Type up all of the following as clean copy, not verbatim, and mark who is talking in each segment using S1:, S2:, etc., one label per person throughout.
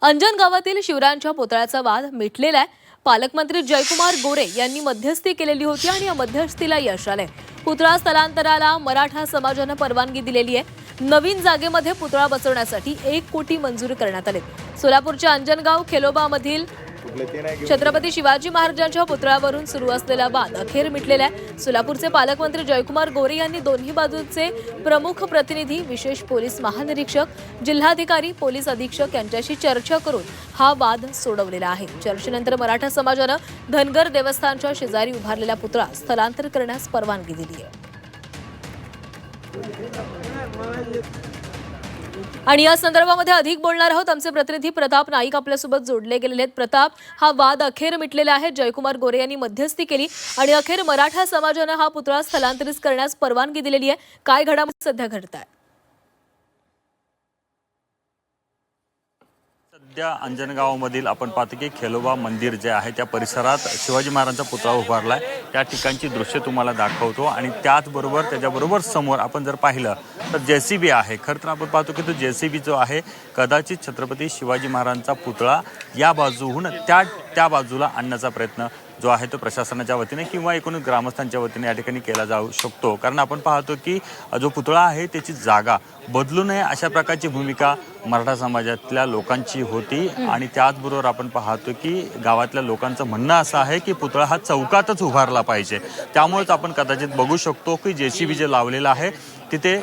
S1: अंजन गावातील शिवरायांच्या पुतळ्याचा वाद मिटलेला आहे। पालकमंत्री जयकुमार गोरे यांनी मध्यस्थी केलेली होती आणि या मध्यस्थीला यश आले। पुतळा स्थलांतराला मराठा समाजाने परवानगी दिलेली आहे। नवीन जागेमध्ये पुतळा बसवण्यासाठी 1 कोटी मंजूर करण्यात आले। सोलापूरच्या अंजनगाव खेलोबामधील छत्रपती शिवाजी महाराजांच्या पुतळ्यावरून सुरू असलेला वाद अखेर मिटलेला आहे। सोलापूरचे पालकमंत्री जयकुमार गोरे यांनी दोन्ही बाजूचे प्रमुख प्रतिनिधी, विशेष पोलीस महानिरीक्षक, जिल्हाधिकारी, पोलीस अधीक्षक यांच्याशी चर्चा करून हा वाद सोडवलेला आहे। चर्चेनंतर मराठा समाजाने धनगर देवस्थानच्या शेजारी उभारलेला पुतळा स्थलांतर करण्यास परवानगी दिली आहे। आणि या संदर्भामध्ये अधिक बोलणार आहोत। आमचे प्रतिनिधी प्रताप नाईक आपल्यासोबत जोडले गेलेले आहेत। प्रताप, हा वाद अखेर मिटलेला आहे। जयकुमार गोरे यांनी मध्यस्थी केली आणि अखेर मराठा समाजाने हा पुतळा स्थलांतरित करण्यास परवानगी दिलेली आहे। काय घडामोडी सध्या घडताय?
S2: सध्या अंजनगावमधील आपण पाहतो की खेलोबा मंदिर जे आहे त्या परिसरात शिवाजी महाराजांचा पुतळा उभारला आहे। त्या ठिकाणची दृश्य तुम्हाला दाखवतो आणि त्याचबरोबर त्याच्याबरोबर समोर आपण जर पाहिलं तर जेसीबी आहे। खरं तर आपण पाहतो की तो जेसीबी जो आहे कदाचित छत्रपती शिवाजी महाराजांचा पुतळा या बाजूहून त्या बाजूला आणण्याचा प्रयत्न जो आहे तो प्रशासनाच्या वतीने किंवा एकूण ग्रामस्थांच्या वतीने या ठिकाणी केला जाऊ शकतो। कारण आपण पाहतो की जो पुतळा आहे त्याची जागा बदलू नये अशा प्रकारची भूमिका मराठा समाजातल्या लोकांची होती आणि त्याचबरोबर आपण पाहतो की गावातल्या लोकांचं म्हणणं असं आहे की पुतळा हा चौकातच उभारला पाहिजे। त्यामुळेच आपण कदाचित बघू शकतो की जेसीबी जे लावलेलं आहे तिथे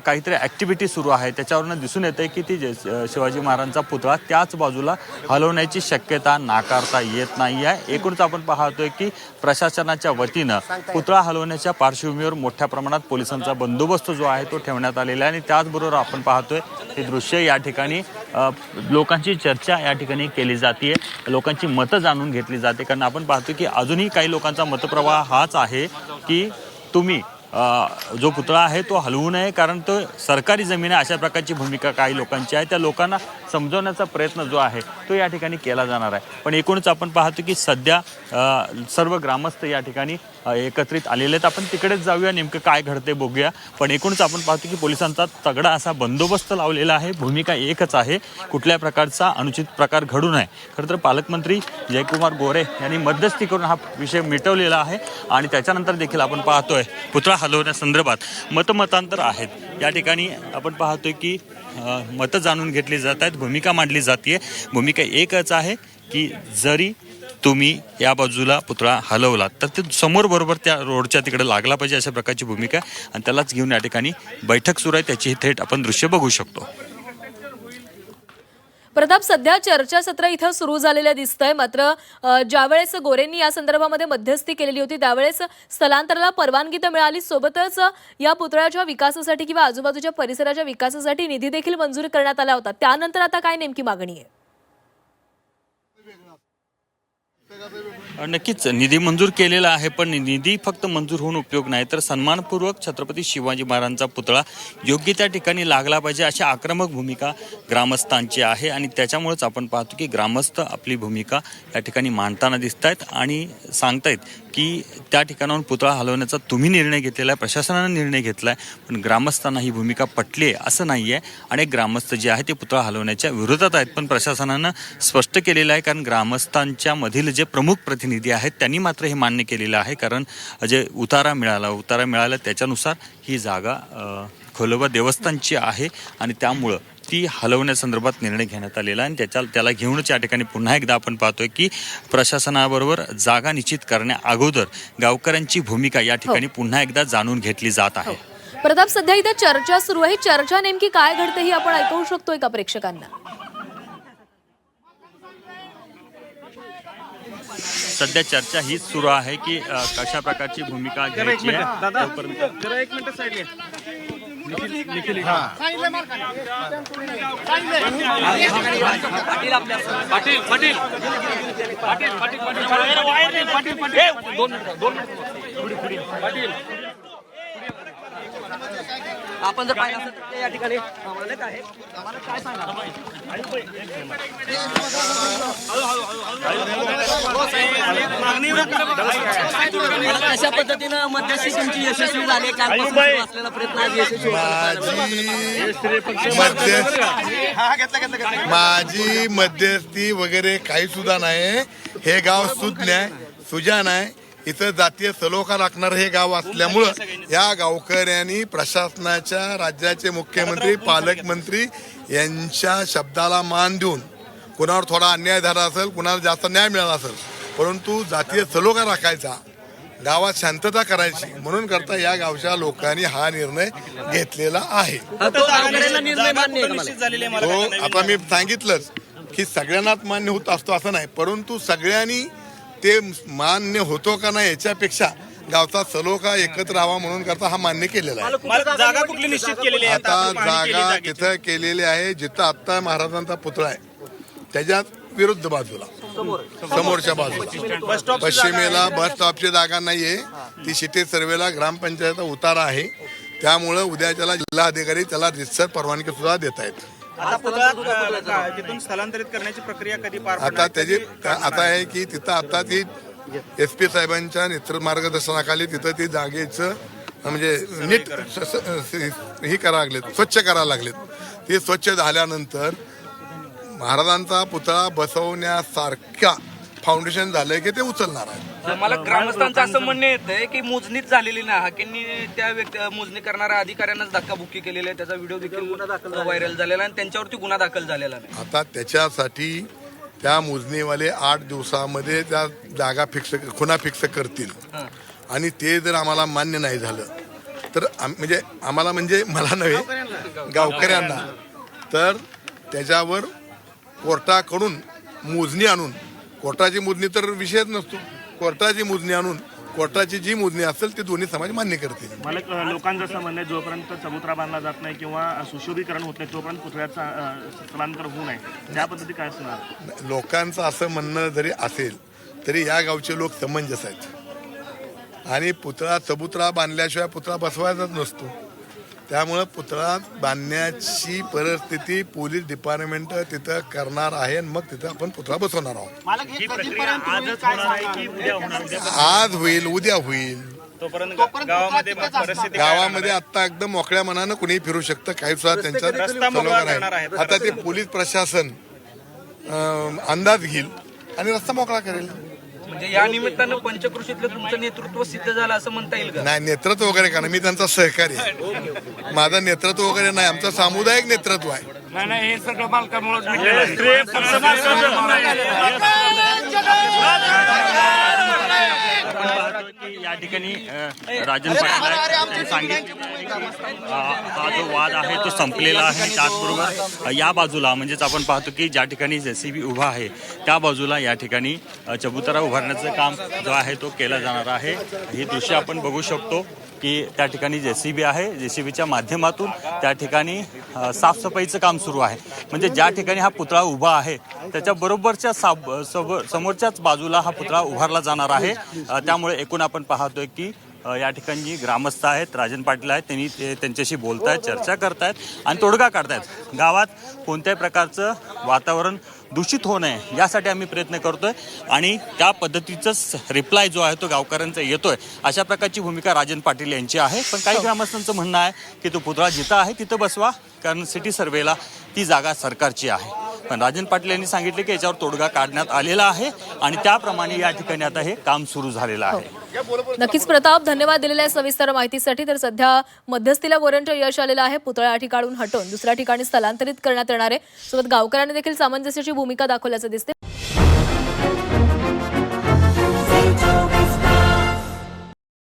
S2: काहीतरी ॲक्टिव्हिटी सुरू आहे। त्याच्यावरून दिसून येते की ती शिवाजी महाराजांचा पुतळा त्याच बाजूला हलवण्याची शक्यता नाकारता येत नाही आहे। एकूणच आपण पाहतोय की प्रशासनाच्या वतीनं पुतळा हलवण्याच्या पार्श्वभूमीवर मोठ्या प्रमाणात पोलिसांचा बंदोबस्त जो आहे तो ठेवण्यात आलेला आहे आणि त्याचबरोबर आपण पाहतोय हे दृश्य या ठिकाणी लोकांची चर्चा या ठिकाणी केली जाते, लोकांची मतं जाणून घेतली जाते। कारण आपण पाहतो की अजूनही काही लोकांचा मतप्रवाह हाच आहे की तुम्ही जो पुतळा आहे तो हलवू नये, कारण तो सरकारी जमीन आहे अशा प्रकारची भूमिका काही लोकांची आहे। त्या लोकांना समजवण्याचा प्रयत्न जो आहे तो या ठिकाणी केला जाणार आहे। पण एकूणच आपण पाहतो की सध्या सर्व ग्रामस्थ या ठिकाणी एकत्रित आलेले आहेत। आपण तिकडेच जाऊया, नेमकं काय घडते बघूया। पण एकूणच आपण पाहतो की पोलिसांचा तगडा असा बंदोबस्त लावलेला आहे। भूमिका एकच आहे, कुठल्या प्रकारचा अनुचित प्रकार घडू नये। खरं तर पालकमंत्री जयकुमार गोरे यांनी मध्यस्थी करून हा विषय मिटवलेला आहे आणि त्याच्यानंतर देखील आपण पाहतोय पुतळा हलवण्यासंदर्भात मतमतांतर आहेत। या ठिकाणी आपण पाहतोय की मतं जाणून घेतली जात आहेत, भूमिका मांडली जाते। भूमिका एकच आहे की जरी तुम्ही या बाजूला पुतळा हलवला तर ते समोर बरोबर त्या रोडच्या तिकडे लागला पाहिजे अशा प्रकारची भूमिका आणि त्यालाच घेऊन या ठिकाणी बैठक सुरू आहे। त्याची थेट आपण दृश्य बघू शकतो।
S1: प्रताप, सध्या चर्चासत्र इथं सुरू झालेलं दिसतंय, मात्र ज्यावेळेस गोरेंनी या संदर्भामध्ये मध्यस्थी केलेली होती त्यावेळेस स्थलांतराला परवानगी तर मिळाली, सोबतच या पुतळ्याच्या विकासासाठी किंवा आजूबाजूच्या परिसराच्या विकासासाठी निधी देखील मंजूर करण्यात आला होता। त्यानंतर आता काय नेमकी मागणी आहे?
S2: नक्कीच निधी मंजूर केलेला आहे, पण निधी फक्त मंजूर होऊन उपयोग नाही, तर सन्मानपूर्वक छत्रपती शिवाजी महाराजांचा पुतळा योग्य त्या ठिकाणी लागला पाहिजे अशी आक्रमक भूमिका ग्रामस्थांची आहे। आणि त्याच्यामुळेच आपण पाहतो की ग्रामस्थ आपली भूमिका या ठिकाणी मांडताना दिसत आहेत आणि सांगतायत की त्या ठिकाणाहून पुतळा हलवण्याचा तुम्ही निर्णय घेतलेला आहे, प्रशासनाने निर्णय घेतला आहे, पण ग्रामस्थांना ही भूमिका पटली आहे असं नाही आहे। अनेक ग्रामस्थ जे आहे ते पुतळा हलवण्याच्या विरोधात आहेत, पण प्रशासनानं स्पष्ट केलेलं आहे, कारण ग्रामस्थांच्या मधील जे प्रमुख प्रतिनिधी आहेत त्यांनी मात्र हे मान्य केलेलं आहे। कारण जे उतारा मिळाला त्याच्यानुसार ही जागा खेलोबा देवस्थानची आहे आणि त्यामुळं ती हलवण्यासंदर्भात निर्णय घेण्यात आलेला आहे आणि त्याला घेऊनच या ठिकाणी पुन्हा एकदा आपण पाहतोय की प्रशासनाबरोबर जागा निश्चित करण्या अगोदर गावकऱ्यांची भूमिका या ठिकाणी पुन्हा एकदा जाणून घेतली जात आहे।
S1: प्रताप, सध्या इथे चर्चा सुरू आहे, चर्चा नेमकी काय घडते ही आपण ऐकवू शकतोय का प्रेक्षकांना?
S2: सध्या चर्चा हीच सुरू आहे की कशा प्रकारची भूमिका घ्यायची आहे।
S3: आपण जर पाहिलं असेल तर या ठिकाणी आम्हाला काय सांगा अशा पद्धतीनं मध्यस्थी तुमची यशस्वी झाली कालपासून सुरू असलेला प्रयत्न आज यशस्वी
S4: माझी मध्यस्थी वगैरे काही सुद्धा नाही. हे गाव सुज्ञ आहे, सुजान आहे. इथं जातीय सलोखा राखणार हे गाव असल्यामुळं या गावकऱ्यांनी प्रशासनाच्या, राज्याचे मुख्यमंत्री, पालकमंत्री यांच्या शब्दाला मान देऊन कुणावर थोडा अन्याय झाला असेल, कुणाला जास्त न्याय मिळाला असेल, परंतु जातीय सलोखा राखायचा, गावात शांतता करायची म्हणून करता या गावच्या लोकांनी हा निर्णय घेतलेला आहे.
S3: निर्णय मान्य आहे का
S4: तो आता मी सांगितलंच की सगळ्यांनाच मान्य होत असतो असं नाही, परंतु सगळ्यांनी ते मान्य होतो का नाही याच्यापेक्षा गावचा सलोखा एकत्र राहावा म्हणून करता हा मान्य केलेला आहे.
S5: जागा कुठली निश्चित केलेली आहे?
S4: आता जागा तिथं केलेली आहे जिथं आत्ता महाराजांचा पुतळा आहे त्याच्यात विरुद्ध बाजूला, समोरच्या बाजूला पश्चिमेला बस स्टॉपची जागा नाहीये. ती शिटे सर्वेला ग्रामपंचायत उतारा आहे. त्यामुळं उद्याच्याला जिल्हाधिकारी त्याला रितसर परवानगी सुद्धा देत आहेत.
S5: आता पुतळा तिथून स्थलांतरित करण्याची प्रक्रिया कधी पार
S4: आता त्याची आता आहे की तिथं आता ती SP साहेबांच्या मार्गदर्शनाखाली तिथं ती जागेचं म्हणजे नीट ही करायला लागलेत, स्वच्छ करायला लागलेत. ते स्वच्छ झाल्यानंतर महाराजांचा पुतळा बसवण्यासारख्या फाउंडेशन झालंय की ते उचलणार आहे.
S3: मला ग्रामस्थांचं असं म्हणणं येतंय की मोजणीच झालेली नाही. हाकेंनी त्या मोजणी करणाऱ्या अधिकाऱ्यांनाच धक्काबुक्की केलेली आहे. त्याचा व्हिडिओ देखील व्हायरल झालेला आणि त्यांच्यावरती गुन्हा दाखल झालेला नाही.
S4: आता त्याच्यासाठी त्या मोजणीवाले 8 दिवसामध्ये त्या जागा खुणा फिक्स करतील आणि ते जर आम्हाला मान्य नाही झालं तर म्हणजे आम्हाला म्हणजे मला नव्हे गावकऱ्यांना तर त्याच्यावर कोर्टाकडून मोजणी आणून, कोर्टाची मोजणी तर विषयच नसतो, कोर्टाची मोजणी आणून कोर्टाची जी मोजणी असेल ती दोन्ही समाज मान्य करतील.
S5: मला लोकांचं असं म्हणणं आहे जोपर्यंत चबुतरा बांधला जात नाही किंवा सुशोभीकरण होत नाही तोपर्यंत पुतळ्याचा स्थलांतर होऊ नये, त्या पद्धती काय असणार?
S4: लोकांचं असं म्हणणं जरी असेल तरी या गावचे लोक समंजस आहेत आणि पुतळा चबुतरा बांधल्याशिवाय पुतळा बसवायचाच नसतो. त्यामुळं पुतळा बांधण्याची परिस्थिती पोलीस डिपार्टमेंट तिथं करणार आहे आणि मग तिथं आपण पुतळा बसवणार आहोत.
S5: ही प्रक्रिया आजच होणार आहे की उद्या होणार?
S4: आज होईल, उद्या होईल.
S5: तोपर्यंत गावामध्ये परिस्थिती
S4: गावामध्ये आता एकदम मोकळ्या मनानं कुणीही फिरू शकतं, काही सुद्धा त्यांच्यात सलोखा नाही. आता ते पोलीस प्रशासन अंदाज घेईल आणि रस्ता मोकळा करेल.
S3: म्हणजे या निमित्तानं पंचकृषीतलं तुमचं नेतृत्व सिद्ध झालं असं म्हणता येईल का?
S4: नाही, नेतृत्व वगैरे का नाही, मी त्यांचा सहकारी आहे. माझं नेतृत्व वगैरे नाही, आमचं सामुदायिक नेतृत्व आहे.
S5: नाही हे सगळं मालकामुळेच
S2: या ठिकाणी राजन पाटील आहेत. सांगितलं हा जो वाद आहे तो संपलेला आहे. त्याचबरोबर या बाजूला म्हणजेच आपण पाहतो की ज्या ठिकाणी JCB उभा आहे त्या बाजूला या ठिकाणी चबुतरा उभारण्याचं काम जो आहे तो केलं जाणार आहे. ही दृश्य आपण बघू शकतो की त्या ठिकाणी JCB आहे. JCBच्या माध्यमातून त्या ठिकाणी साफसफाईचं काम सुरू आहे. म्हणजे ज्या ठिकाणी हा पुतळा उभा आहे त्याच्या बरोबरच्या समोरच्याच बाजूला हा पुतळा उभारला जाणार आहे. त्यामुळे एकूण आपण पाहतोय की या ठिकाणी जी ग्रामस्थ आहेत, राजन पाटील आहेत, त्यांनी त्यांच्याशी बोलतायत, चर्चा करतायत आणि तोडगा काढतायत. गावात कोणत्याही प्रकारचं वातावरण दूषित होऊ नये यासाठी आम्ही प्रयत्न करतोय आणि त्या पद्धतीचाच रिप्लाय जो आहे तो गावकऱ्यांचा येतोय. अशा प्रकारची भूमिका राजन पाटील यांची आहे. पण काही ग्रामस्थांचं म्हणणं आहे की तो पुतळा जिथं आहे तिथं बसवा, कारण सिटी सर्वेला ती जागा सरकारची आहे. पण राजन पाटील यांनी सांगितले की याच्यावर तोडगा काढण्यात आलेला आहे आणि त्याप्रमाणे या ठिकाणी आता हे काम सुरू झालेलं आहे.
S1: नक्कीच प्रताप, धन्यवाद दिलेल्या सविस्तर माहितीसाठी. तर सध्या मध्यस्थीला गोऱ्यांचं यश आलेलं आहे. पुतळा या ठिकाणून हटवून दुसऱ्या ठिकाणी स्थलांतरित करण्यात येणार आहे. सोबत गावकऱ्यांनी देखील सामंजस्याची भूमिका दाखवल्याचं दिसते.